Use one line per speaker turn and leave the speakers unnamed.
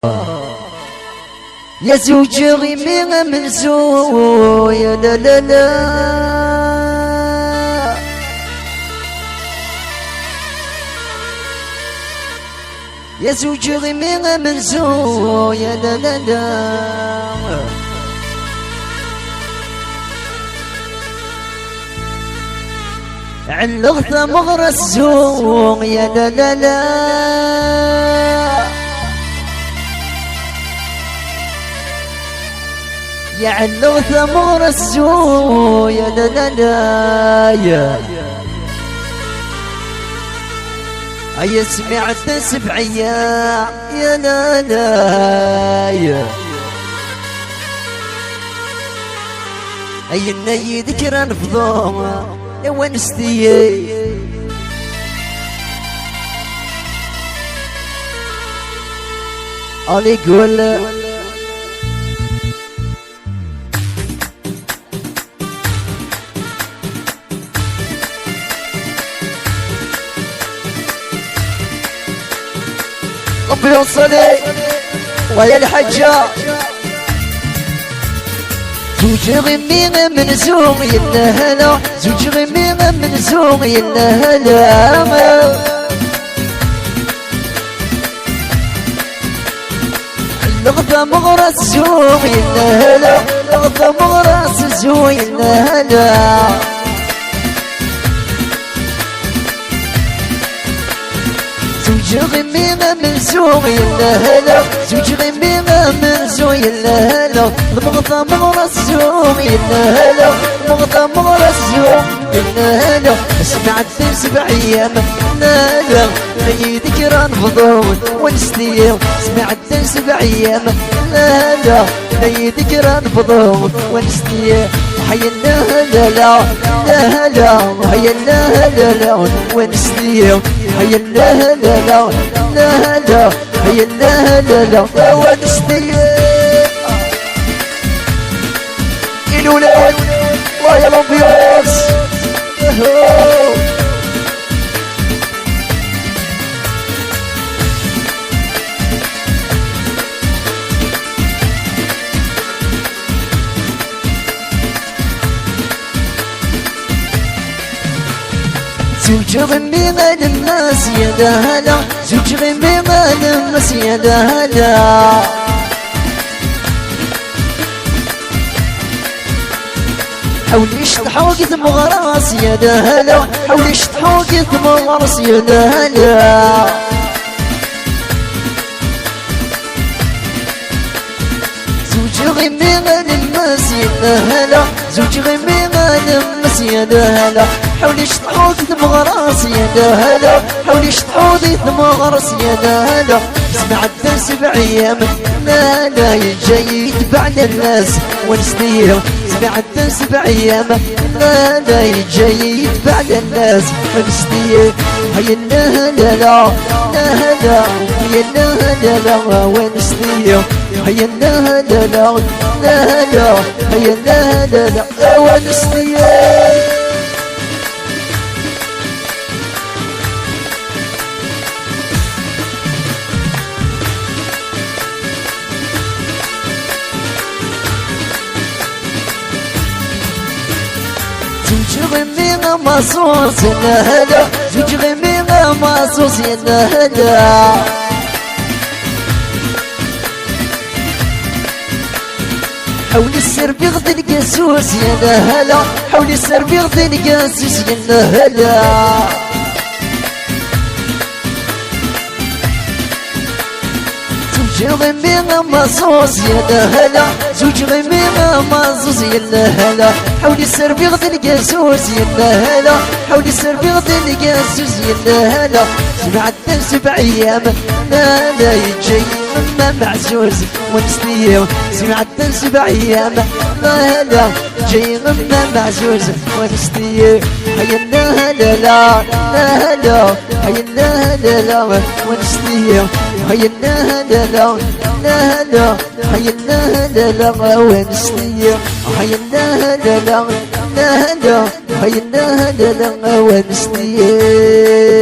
يا زوجي غيمي من زو يا لا لا لا يا زوجي غيمي من زو يا لا لا لا علغت مغرى الزوق يا لا لا لا يا علغت مغرى الزوق يا لا لا لا يا سمعت سبعية يا لا لا أي الني ذكرى نفضوها يا ونستي علي قول ربي يوصلي ويا الحجة زوج غمي من زوم ينهلا زوج غمي من زوم ينهلا لغة مغرس زوم ينهلا لغة مغرس زوم ينهلا زوج غمي من زوم ينهلا زوج غمي من زوم ينهلا المغطى مغرس زوم ينهلا المغطى مغرس زوم ينهلا سمعت 7 أيام نهلا غي ذكرى نفضون ونستيم سمعت 7 أيام نهلا غي ذكرى نفضون ونستيم حي النهلا نهلا حي النهلا ونستيم حي النهلا نهلا حي النهلا ونستيم الولاد ويا الابيض زوج غمي غال الناس يا دهلا زوج غمي غال الناس يا دهلا حوليش تحوقت مغراس يا دهلا حوليش تحوقت مغراس يا دهلا زوج غمي غال الناس يا دهلا زوج غمي غال الناس يا دهلا حوليش تحوضي مغراس يا دهلا حوليش تحوضي مغراس يا دهلا سمعت 7 أيام لا لا جاي يتبعنا الناس ونستيهم سمعت 7 أيام لا لا جاي يتبعنا الناس ونستيهم هيا النهلا نهلا هيا النهلا ونستيهم هيا النهلا نهلا هيا النهلا ونستيهم زوج غمي مصوص ينهلا زوج غمي مصوص ينهلا حول السر بيغضي القاسوس ينهلا حول السر بيغضي القاسوس ينهلا زوج غمي مصوص يا دهلا زوج غمي مصوص يا دهلا حولي السر بيغضي القاسوس يا دهلا حولي السر بيغضي القاسوس يا دهلا سمعت 7 أيام لا لا يجي مما معزوز ونستيم سمعت 7 أيام لا لا جاي مما معزوز ونستيم هيا النهلا نهلا هيا النهلا ونستيم هيا النهلا نهلا هيا النهلا ونستيم هيا النهلا نهلا هيا النهلا ونستيم